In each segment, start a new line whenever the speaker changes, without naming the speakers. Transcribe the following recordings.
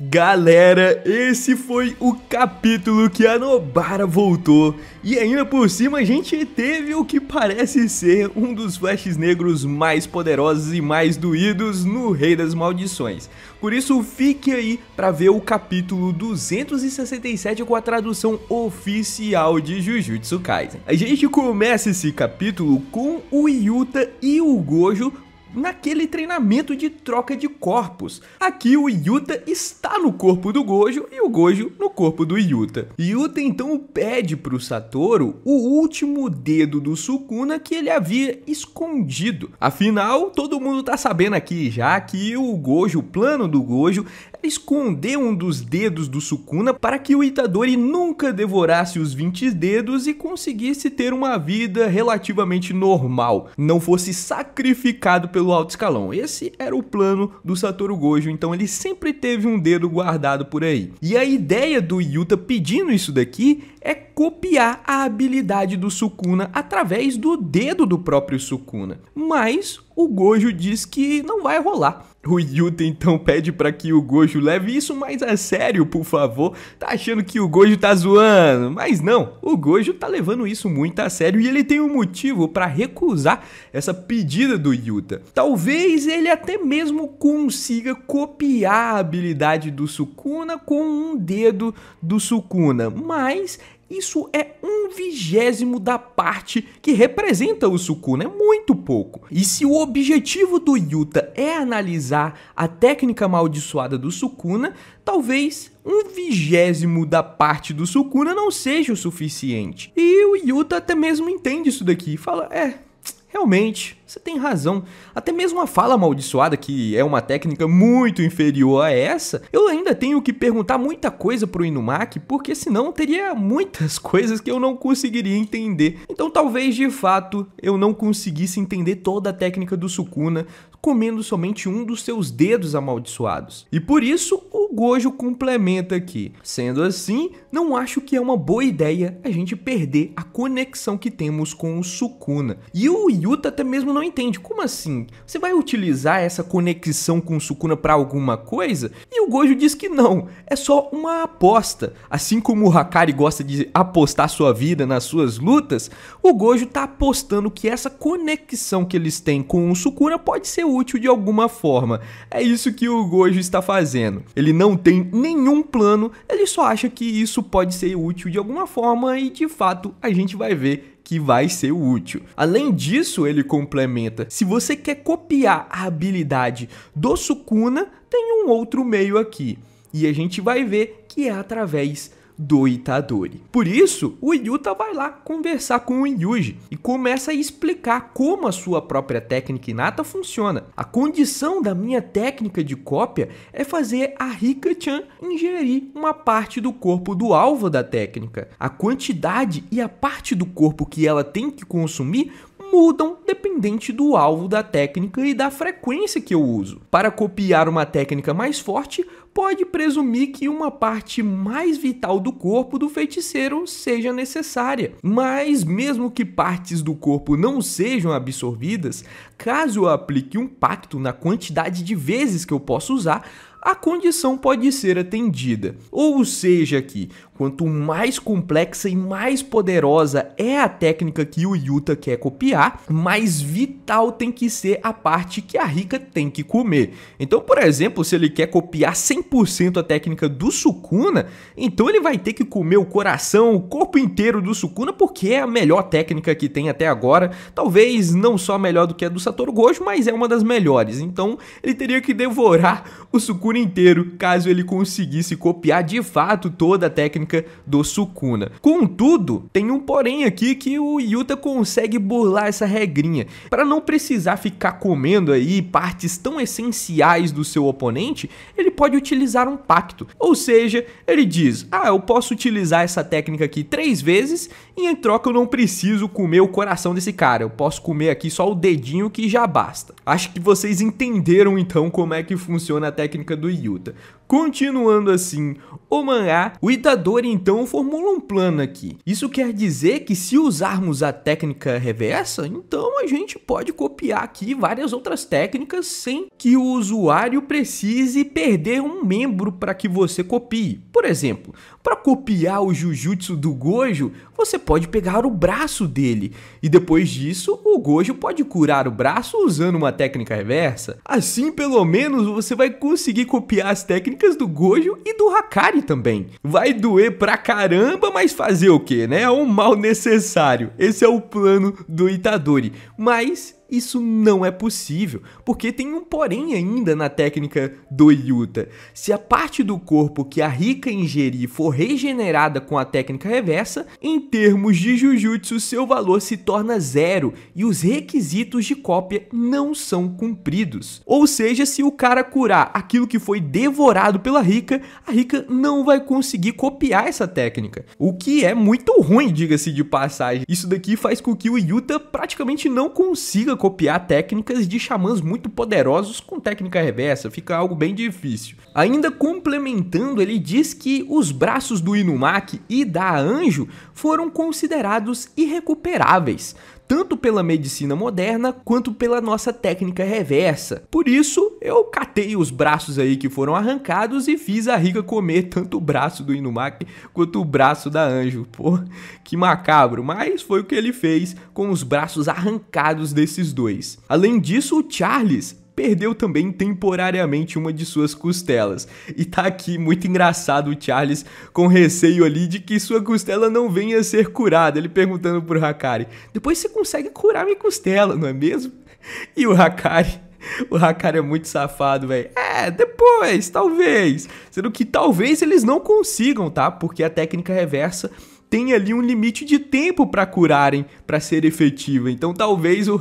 Galera, esse foi o capítulo que a Nobara voltou e ainda por cima a gente teve o que parece ser um dos flashes negros mais poderosos e mais doídos no Rei das Maldições. Por isso fique aí para ver o capítulo 267 com a tradução oficial de Jujutsu Kaisen. A gente começa esse capítulo com o Yuta e o Gojo naquele treinamento de troca de corpos. Aqui o Yuta está no corpo do Gojo e o Gojo no corpo do Yuta. Yuta então pede para o Satoru o último dedo do Sukuna que ele havia escondido. Afinal, todo mundo tá sabendo aqui já que o Gojo, o plano do Gojo, era esconder um dos dedos do Sukuna para que o Itadori nunca devorasse os 20 dedos e conseguisse ter uma vida relativamente normal, não fosse sacrificado pelo alto escalão. Esse era o plano do Satoru Gojo, então ele sempre teve um dedo guardado por aí. E a ideia do Yuta pedindo isso daqui é copiar a habilidade do Sukuna através do dedo do próprio Sukuna. Mas o Gojo diz que não vai rolar. O Yuta então pede para que o Gojo leve isso mais a sério, por favor. Tá achando que o Gojo tá zoando, mas não, o Gojo tá levando isso muito a sério e ele tem um motivo para recusar essa pedida do Yuta. Talvez ele até mesmo consiga copiar a habilidade do Sukuna com um dedo do Sukuna, mas isso é 1/20 da parte que representa o Sukuna, é muito pouco. E se o objetivo do Yuta é analisar a técnica amaldiçoada do Sukuna, talvez 1/20 da parte do Sukuna não seja o suficiente. E o Yuta até mesmo entende isso daqui e fala, realmente, você tem razão. Até mesmo a fala amaldiçoada, que é uma técnica muito inferior a essa, eu ainda tenho que perguntar muita coisa pro Inumaki, porque senão teria muitas coisas que eu não conseguiria entender. Então talvez de fato eu não conseguisse entender toda a técnica do Sukuna comendo somente um dos seus dedos amaldiçoados. E por isso o Gojo complementa aqui. Sendo assim, não acho que é uma boa ideia a gente perder a conexão que temos com o Sukuna. E o Yuta até mesmo não entende. Como assim? Você vai utilizar essa conexão com o Sukuna para alguma coisa? E o Gojo diz que não, é só uma aposta. Assim como o Hakari gosta de apostar sua vida nas suas lutas, o Gojo tá apostando que essa conexão que eles têm com o Sukuna pode ser útil de alguma forma. É isso que o Gojo está fazendo. Ele não tem nenhum plano, ele só acha que isso pode ser útil de alguma forma e de fato a gente vai ver que vai ser útil. Além disso, ele complementa, se você quer copiar a habilidade do Sukuna, tem um outro meio aqui. E a gente vai ver que é através do Itadori. Por isso, o Yuta vai lá conversar com o Yuji e começa a explicar como a sua própria técnica inata funciona. A condição da minha técnica de cópia é fazer a Rika-chan ingerir uma parte do corpo do alvo da técnica. A quantidade e a parte do corpo que ela tem que consumir mudam dependente do alvo da técnica e da frequência que eu uso. Para copiar uma técnica mais forte, pode presumir que uma parte mais vital do corpo do feiticeiro seja necessária. Mas mesmo que partes do corpo não sejam absorvidas, caso eu aplique um pacto na quantidade de vezes que eu posso usar, a condição pode ser atendida. Ou seja que, quanto mais complexa e mais poderosa é a técnica que o Yuta quer copiar, mais vital tem que ser a parte que a Rika tem que comer. Então, por exemplo, se ele quer copiar 100% a técnica do Sukuna, então ele vai ter que comer o coração, o corpo inteiro do Sukuna, porque é a melhor técnica que tem até agora. Talvez não só melhor do que a do Satoru Gojo, mas é uma das melhores. Então, ele teria que devorar o Sukuna inteiro, caso ele conseguisse copiar de fato toda a técnica do Sukuna. Contudo, tem um porém aqui que o Yuta consegue burlar essa regrinha. Para não precisar ficar comendo aí partes tão essenciais do seu oponente, ele pode utilizar um pacto. Ou seja, ele diz, eu posso utilizar essa técnica aqui 3 vezes e em troca eu não preciso comer o coração desse cara. Eu posso comer aqui só o dedinho que já basta. Acho que vocês entenderam então como é que funciona a técnica do Yuta. Continuando assim o mangá, o Itadori então formula um plano aqui. Isso quer dizer que se usarmos a técnica reversa, então a gente pode copiar aqui várias outras técnicas sem que o usuário precise perder um membro para que você copie. Por exemplo, para copiar o Jujutsu do Gojo, você pode pegar o braço dele e depois disso o Gojo pode curar o braço usando uma técnica reversa. Assim, pelo menos você vai conseguir copiar as técnicas do Gojo e do Hakari também. Vai doer pra caramba, mas fazer o que, né? É um mal necessário. Esse é o plano do Itadori. Mas isso não é possível, porque tem um porém ainda na técnica do Yuta. Se a parte do corpo que a Rika ingerir for regenerada com a técnica reversa, em termos de Jujutsu, seu valor se torna 0 e os requisitos de cópia não são cumpridos. Ou seja, se o cara curar aquilo que foi devorado pela Rika, a Rika não vai conseguir copiar essa técnica. O que é muito ruim, diga-se de passagem. Isso daqui faz com que o Yuta praticamente não consiga copiar técnicas de xamãs muito poderosos com técnica reversa, fica algo bem difícil. Ainda complementando, ele diz que os braços do Inumaki e da Anjo foram considerados irrecuperáveis, tanto pela medicina moderna quanto pela nossa técnica reversa. Por isso, eu catei os braços aí que foram arrancados e fiz a Rika comer tanto o braço do Inumaki quanto o braço da Anjo. Pô, que macabro, mas foi o que ele fez com os braços arrancados desses dois. Além disso, o Charles perdeu também temporariamente uma de suas costelas. E tá aqui muito engraçado o Charles com receio ali de que sua costela não venha a ser curada. Ele perguntando pro Hakari, depois você consegue curar minha costela, não é mesmo? E o Hakari é muito safado, velho. Depois, talvez. Sendo que talvez eles não consigam, tá? Porque a técnica reversa tem ali um limite de tempo para curarem, para ser efetiva. Então talvez o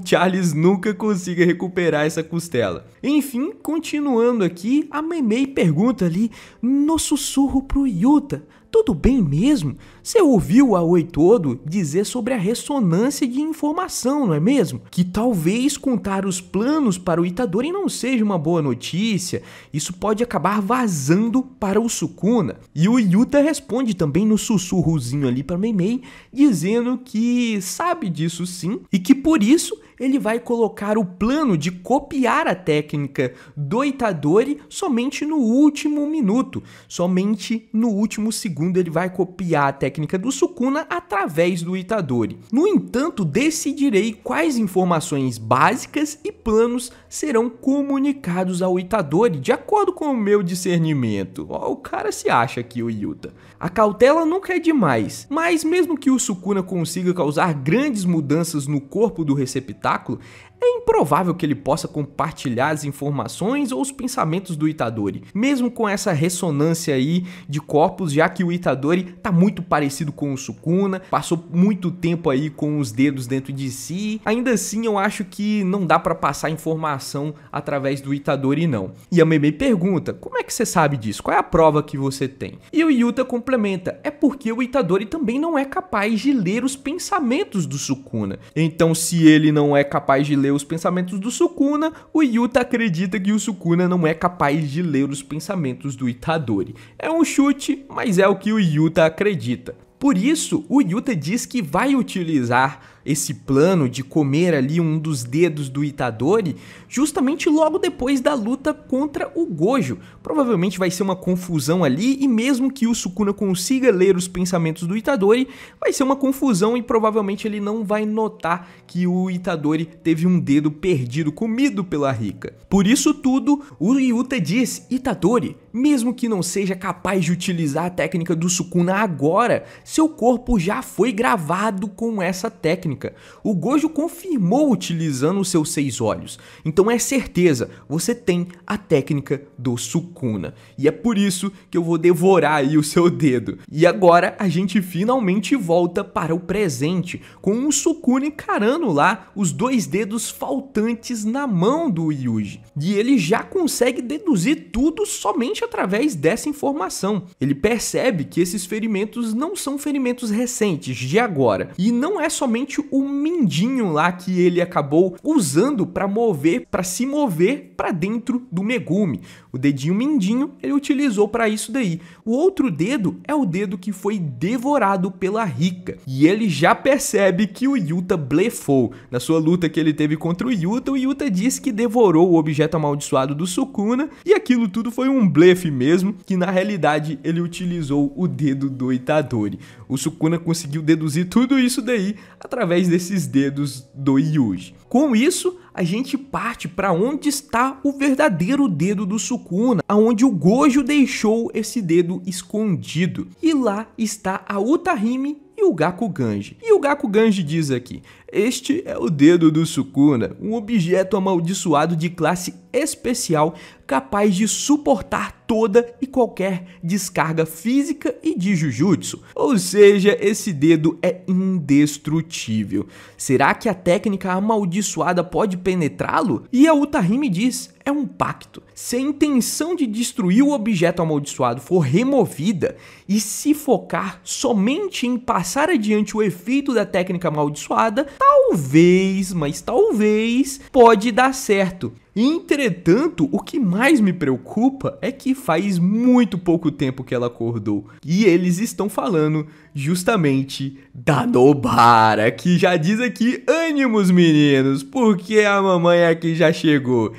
Charles nunca consiga recuperar essa costela. Enfim, continuando aqui, a Meimei pergunta ali no sussurro pro Yuta, tudo bem mesmo? Você ouviu a Oitodo dizer sobre a ressonância de informação, não é mesmo? Que talvez contar os planos para o Itadori não seja uma boa notícia, isso pode acabar vazando para o Sukuna. E o Yuta responde também no sussurrozinho ali para Meimei, dizendo que sabe disso sim, e que por isso ele vai colocar o plano de copiar a técnica do Itadori somente no último minuto, somente no último segundo ele vai copiar a técnica do Sukuna através do Itadori. No entanto, decidirei quais informações básicas e planos serão comunicados ao Itadori de acordo com o meu discernimento. Ó, o cara se acha aqui, o Yuta. A cautela nunca é demais, mas mesmo que o Sukuna consiga causar grandes mudanças no corpo do receptáculo, é improvável que ele possa compartilhar as informações ou os pensamentos do Itadori, mesmo com essa ressonância aí de corpos, já que o Itadori tá muito parecido com o Sukuna, passou muito tempo aí com os dedos dentro de si, ainda assim eu acho que não dá pra passar informação através do Itadori não. E a Meimei pergunta, como é que você sabe disso? Qual é a prova que você tem? E o Yuta complementa, é porque o Itadori também não é capaz de ler os pensamentos do Sukuna. Então se ele não é capaz de ler os pensamentos do Sukuna, o Yuta acredita que o Sukuna não é capaz de ler os pensamentos do Itadori. É um chute, mas é o que o Yuta acredita. Por isso, o Yuta diz que vai utilizar esse plano de comer ali um dos dedos do Itadori justamente logo depois da luta contra o Gojo. Provavelmente vai ser uma confusão ali e mesmo que o Sukuna consiga ler os pensamentos do Itadori, vai ser uma confusão e provavelmente ele não vai notar que o Itadori teve um dedo perdido, comido pela Rika. Por isso tudo, o Yuta diz, Itadori, mesmo que não seja capaz de utilizar a técnica do Sukuna agora, seu corpo já foi gravado com essa técnica. O Gojo confirmou utilizando os seus 6 olhos, então é certeza, você tem a técnica do Sukuna. E é por isso que eu vou devorar aí o seu dedo. E agora a gente finalmente volta para o presente, com o Sukuna encarando lá os 2 dedos faltantes na mão do Yuji. E ele já consegue deduzir tudo somente através dessa informação. Ele percebe que esses ferimentos não são ferimentos recentes, de agora. E não é somente o mindinho lá que ele acabou usando para se mover para dentro do Megumi. O dedinho mindinho ele utilizou para isso daí. O outro dedo é o dedo que foi devorado pela Rika. E ele já percebe que o Yuta blefou. Na sua luta que ele teve contra o Yuta disse que devorou o objeto amaldiçoado do Sukuna. E aquilo tudo foi um blefe mesmo, que na realidade ele utilizou o dedo do Itadori. O Sukuna conseguiu deduzir tudo isso daí através desses dedos do Yuji. Com isso, a gente parte para onde está o verdadeiro dedo do Sukuna, aonde o Gojo deixou esse dedo escondido. E lá está a Utahime e o Gakuganji. E o Gakuganji diz aqui: este é o dedo do Sukuna, um objeto amaldiçoado de classe especial capaz de suportar toda e qualquer descarga física e de Jujutsu. Ou seja, esse dedo é indestrutível. Será que a técnica amaldiçoada pode penetrá-lo? E a Utahime diz: é um pacto. Se a intenção de destruir o objeto amaldiçoado for removida e se focar somente em passar adiante o efeito da técnica amaldiçoada, talvez, mas talvez, pode dar certo. Entretanto, o que mais me preocupa é que faz muito pouco tempo que ela acordou. E eles estão falando justamente da Nobara, que já diz aqui: ânimos meninos, porque a mamãe aqui já chegou.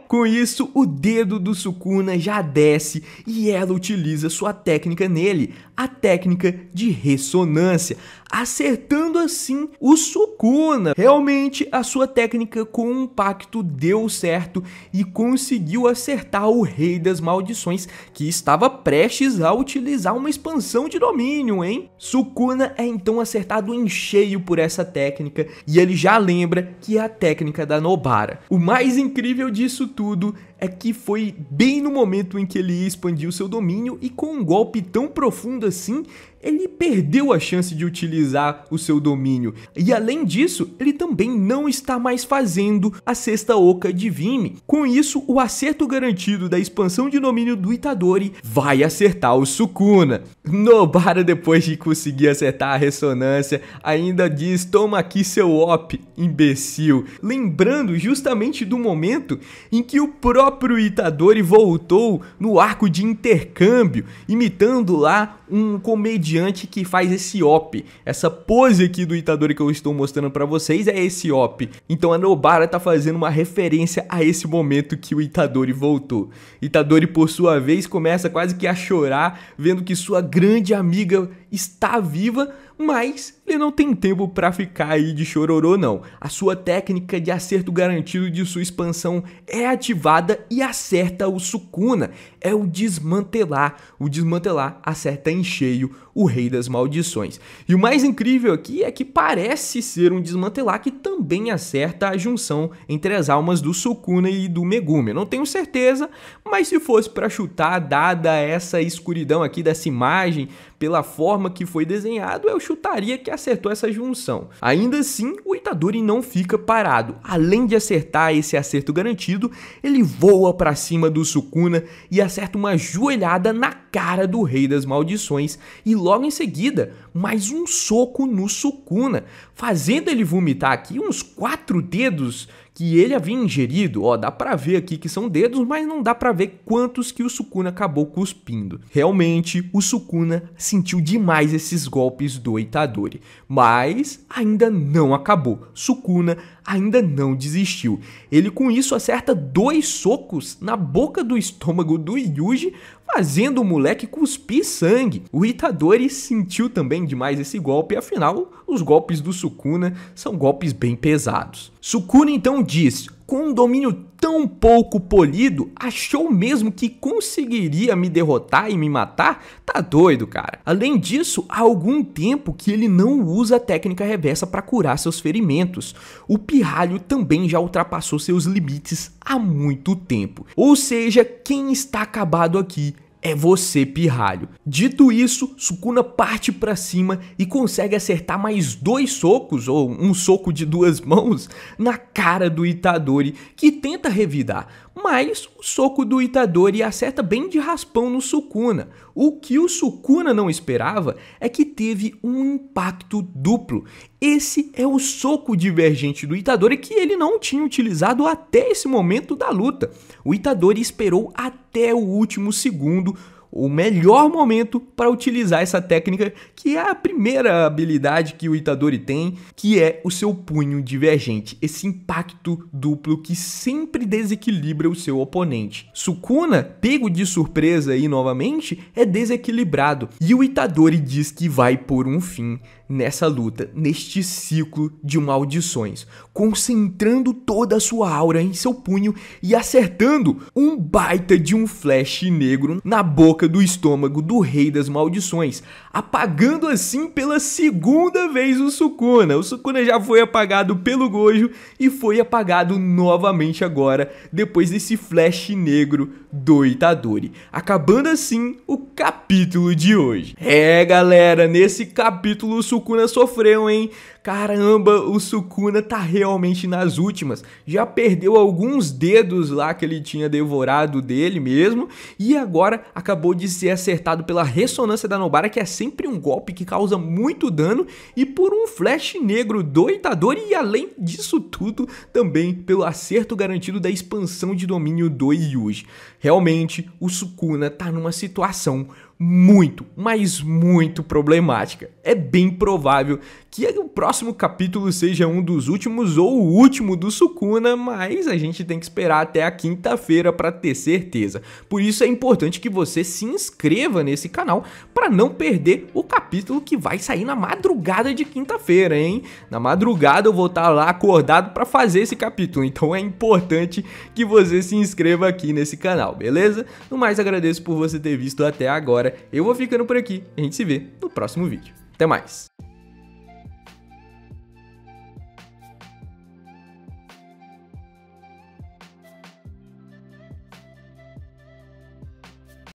Com isso, o dedo do Sukuna já desce e ela utiliza sua técnica nele, a técnica de ressonância, acertando assim o Sukuna. Realmente, a sua técnica com um pacto deu certo e conseguiu acertar o Rei das Maldições, que estava prestes a utilizar uma expansão de domínio, hein? Sukuna é então acertado em cheio por essa técnica e ele já lembra que é a técnica da Nobara. O mais incrível disso tudo é que foi bem no momento em que ele expandiu seu domínio e com um golpe tão profundo assim, ele perdeu a chance de utilizar o seu domínio. E além disso, ele também não está mais fazendo a sexta Oka de Vime. Com isso, o acerto garantido da expansão de domínio do Itadori vai acertar o Sukuna. Nobara, depois de conseguir acertar a ressonância, ainda diz: toma aqui seu op, imbecil. Lembrando justamente do momento em que o próprio Itadori voltou no arco de intercâmbio, imitando lá um comediante que faz esse op. Essa pose aqui do Itadori que eu estou mostrando pra vocês é esse op. Então a Nobara tá fazendo uma referência a esse momento que o Itadori voltou. Itadori, por sua vez, começa quase que a chorar, vendo que sua grande amiga está viva, mas ele não tem tempo pra ficar aí de chororô não. A sua técnica de acerto garantido de sua expansão é ativada e acerta o Sukuna. É o desmantelar. O desmantelar acerta em cheio o Rei das Maldições. E o mais incrível aqui é que parece ser um desmantelar que também acerta a junção entre as almas do Sukuna e do Megumi. Eu não tenho certeza, mas se fosse pra chutar, dada essa escuridão aqui dessa imagem, pela forma que foi desenhado, eu chutaria que acertou essa junção. Ainda assim, o Itadori não fica parado. Além de acertar esse acerto garantido, ele voa pra cima do Sukuna e acerta uma joelhada na cara do Rei das Maldições e logo em seguida, mais um soco no Sukuna, fazendo ele vomitar aqui uns 4 dedos que ele havia ingerido. Ó, dá pra ver aqui que são dedos, mas não dá pra ver quantos que o Sukuna acabou cuspindo. Realmente, o Sukuna sentiu demais esses golpes do Itadori, mas ainda não acabou. Sukuna ainda não desistiu. Ele com isso acerta 2 socos na boca do estômago do Yuji, fazendo o moleque cuspir sangue. O Itadori sentiu também demais esse golpe, afinal, os golpes do Sukuna são golpes bem pesados. Sukuna então diz: com um domínio tão pouco polido, achou mesmo que conseguiria me derrotar e me matar? Tá doido, cara. Além disso, há algum tempo que ele não usa a técnica reversa para curar seus ferimentos. O pirralho também já ultrapassou seus limites há muito tempo. Ou seja, quem está acabado aqui é você, pirralho. Dito isso, Sukuna parte pra cima e consegue acertar mais 2 socos, ou um soco de 2 mãos, na cara do Itadori, que tenta revidar, mas o soco do Itadori acerta bem de raspão no Sukuna. O que o Sukuna não esperava é que teve um impacto duplo. Esse é o soco divergente do Itadori que ele não tinha utilizado até esse momento da luta. O Itadori esperou até o último segundo, o melhor momento para utilizar essa técnica, que é a primeira habilidade que o Itadori tem, que é o seu punho divergente, esse impacto duplo que sempre desequilibra o seu oponente. Sukuna, pego de surpresa aí novamente, é desequilibrado e o Itadori diz que vai pôr um fim nessa luta, neste ciclo de maldições, concentrando toda a sua aura em seu punho e acertando um baita de um flash negro na boca do estômago do Rei das Maldições, apagando assim pela segunda vez o Sukuna. O Sukuna já foi apagado pelo Gojo e foi apagado novamente agora, depois desse flash negro do Itadori, acabando assim o capítulo de hoje. É, galera, nesse capítulo o Sukuna sofreu, hein? Caramba, o Sukuna tá realmente nas últimas. Já perdeu alguns dedos lá que ele tinha devorado dele mesmo, e agora acabou de ser acertado pela ressonância da Nobara, que é sempre um golpe que causa muito dano, e por um flash negro do Itadori, e além disso tudo, também pelo acerto garantido da expansão de domínio do Yuji. Realmente, o Sukuna tá numa situação muito, mas muito problemática. É bem provável que o próximo capítulo seja um dos últimos ou o último do Sukuna, mas a gente tem que esperar até a quinta-feira para ter certeza. Por isso é importante que você se inscreva nesse canal para não perder o capítulo que vai sair na madrugada de quinta-feira, hein? Na madrugada eu vou estar lá acordado para fazer esse capítulo, então é importante que você se inscreva aqui nesse canal, beleza? No mais, agradeço por você ter visto até agora. Eu vou ficando por aqui, a gente se vê no próximo vídeo. Até mais!